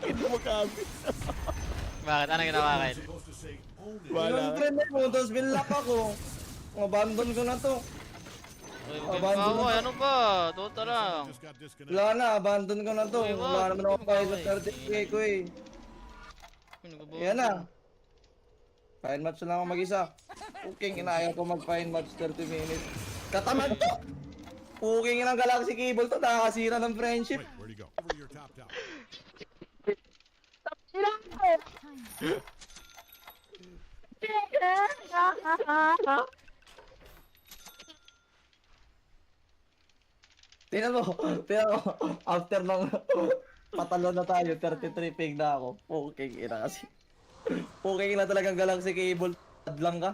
Ito magkabit. Bakit? Ano ginawa kayo? Wala. Yung friend mo, tapos binlock ako. Abandon ko na to. Uy, mag-game pa ako. Ano ba? Tota lang. Wala na, abandon ko na to. Uy, Wala wag. naman ako kahit sa 30k ko eh. Yan na. Fine match na lang ako mag-isa. Puking inaya ko mag-fine match 30 minutes. Katamad to! Puking inang Galaxy Cable to, nakakasira ng friendship. Wait, where'd he go? Over your top tower. Tingnan mo, after ng patalo na tayo, 33 ping na ako. Puking ina kasi. Puking ina talagang Galaxy Cable. Tad lang ka.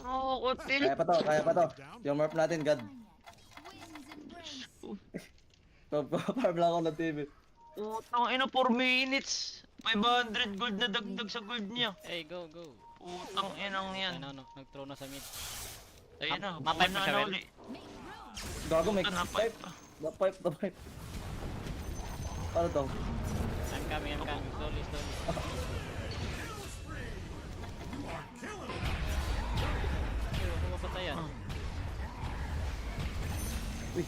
Oo, kutil. Kaya pa to. Yung morph natin, God. Farm lang ako ng TV. Utang ina, 4 minutes. 500 gold na dagdag sa gold niya. Hey, go, go. Utang inang yan. Ano, nag-throw na sa mid. Ayun na, Mapipe buwan pa siya, na Wel. uli. Gago, may Puta, pipe. The pipe. Ano to? I'm coming. Slowly. Ay, huwag ko mapatayan. Uy.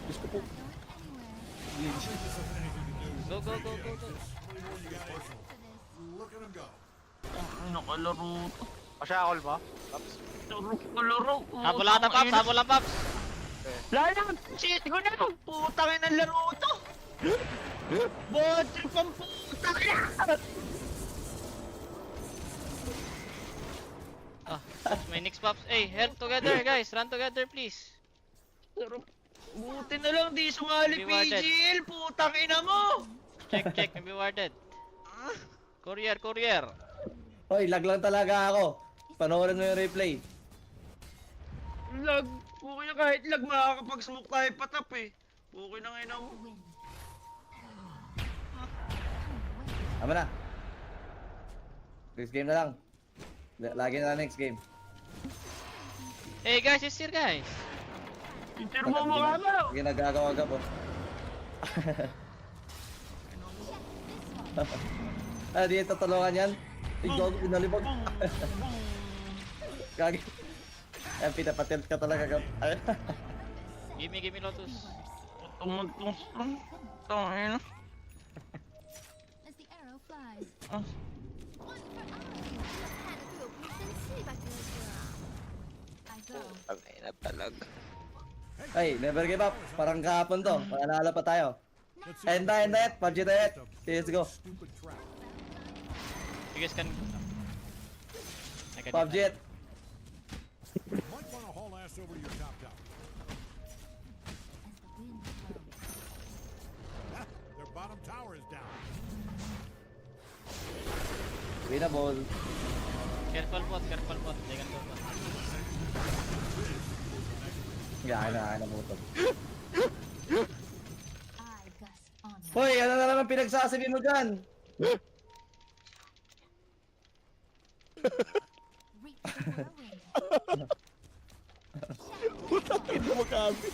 Diyos ko po. Go. Look at him go. Ang nakalaro to. Pasyakol mo? Kalaro. Habol ata, Paps. Habol lang, Paps. Lala, shit ko na. Putang ina laro to. Botre pang putang ina. Paps, may next, Paps. Hey, help together, guys. Run together, please. Buti na lang di sumali Be warded. PGL. Putang ina mo. Check. Maybe warded. Courier. Hoy, lag lang talaga ako. Panoorin mo yung replay. Lag. Okay na kahit lag makakapag-smoke tayo patap eh. Okay na ngayon ako. Tama na. Next game na lang. Lagi na lang next game. Hey, guys, it's here, guys. Pero mo mukha mo. Sige, nagagawa ka po. Di tutulungan yan. Ikaw, pinalibog. Gagi. Ayan, pinapatilt ka talaga. Give me Lotus. Tumagtong strong. Tangin. As the arrow flies. Ah. One for I go. Ay na talaga. Ay, never give up. Parang kahapon to. Panalala pa tayo. Enda, PUBG Diet. Let's go. Stupid trap. You guys can... I can PUBG it. You might want to haul ass over to your top tower. As the wind blows. Ah, their bottom tower is down. Winnable. Careful pot. They can go pot. Gana mo to. I gust honor. Hoy, ano na naman pinagsasabi mo dyan? Reach the whirlwind. Ito magkabit.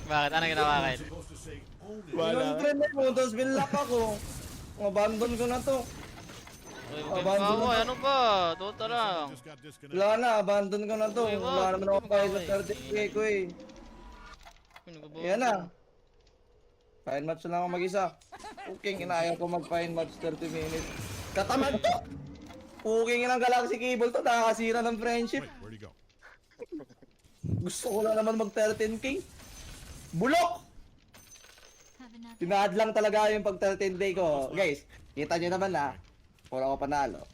Bakit? Ano ginawa kayo? Supposed to say only. Wala. Yung friend mo, tapos binlock ako. Abandon ko na to. Uy, mag-game pa ako. Ano ba? Tota lang. Just got disconnected. Wala na, abandon ko na to. Uy, wag. Wala naman ako kahit sa 30k ko eh. Yan na. Fine match na lang ako mag-isa. Puking inaya ko mag-fine match 30 minutes. Katamad to! Puking inang Galaxy Cable to, nakakasira ng friendship. Wait, where'd he go? Gusto ko lang naman mag 13k. Bulok! Have another. Tinahad lang talaga yung pag 13 day ko. Guys, kita nyo naman na. Puro ako panalo.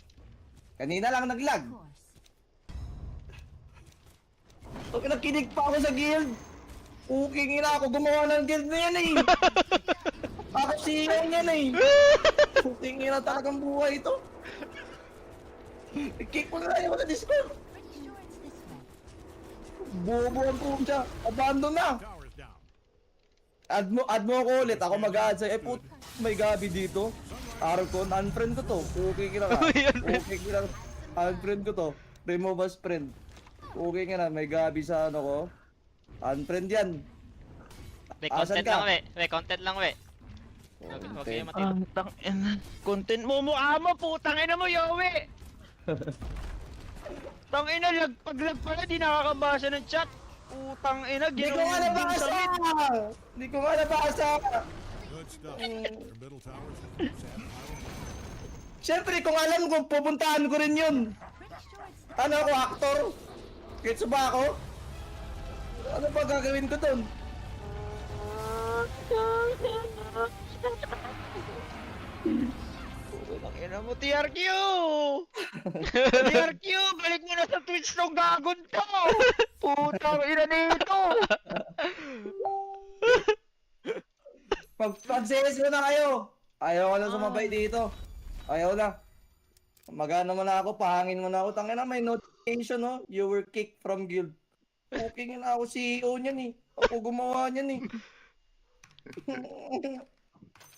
Kanina lang naglag. Course. So, nakinig pa ako sa guild. Puking ina ako gumawa ng guild na yan eh. Ako siyang yan eh. Puking ina talagang buhay ito. I-kick mo na lang ako sa Discord. Pretty sure it's this way. Bobo ang pucha. Abandon na. Tower is down. Add mo ako ulit. Ako mag-add sa'yo. May gabi dito. Arcon, unfriend ko to. Puking ina ka. Puking ina. Unfriend ko to. Remove as friend. Okay nga na, may gabi sa ano ko. Unfriend yan. We, Asan content ka? lang we. We, content lang we. Huwag kayo matito. Ang tangina. Content mo mukha mo, putang ina mo, Yowie! Tangina, pag-lag pala, di nakakabasa ng chat. Putang ina, Hindi ko nga nabasa! Hindi ko nga nabasa! Good stuff. Your middle towers have been set. Siyempre, kung alam ko, pupuntahan ko rin yun. Bridge towards the Ano ako, actor? Kitso ba ako? Ano ba gagawin ko dun? Putang ina mo, TRQ! TRQ, balik mo na sa Twitch tong gagon to! Putang ina nito! Pag-CS mo na kayo. Ayaw ko na sumabay dito. Ayaw na. Magana mo na ako, pahangin mo na ako. Tangina, may notification, no? You were kicked from guild. Okay na ako CEO niyan eh. Ako gumawa niyan eh.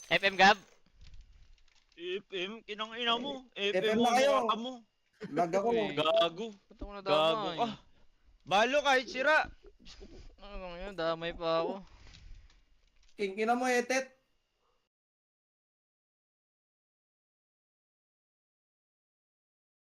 FM Gab. FM, kinang ina mo. FM FM mo, na kayo. mukha mo. Lag ako. Gago. Ba't ako Gago nadamay? ka. Balo kahit sira. Ano ngayon, damay pa ako. King ina mo, etet.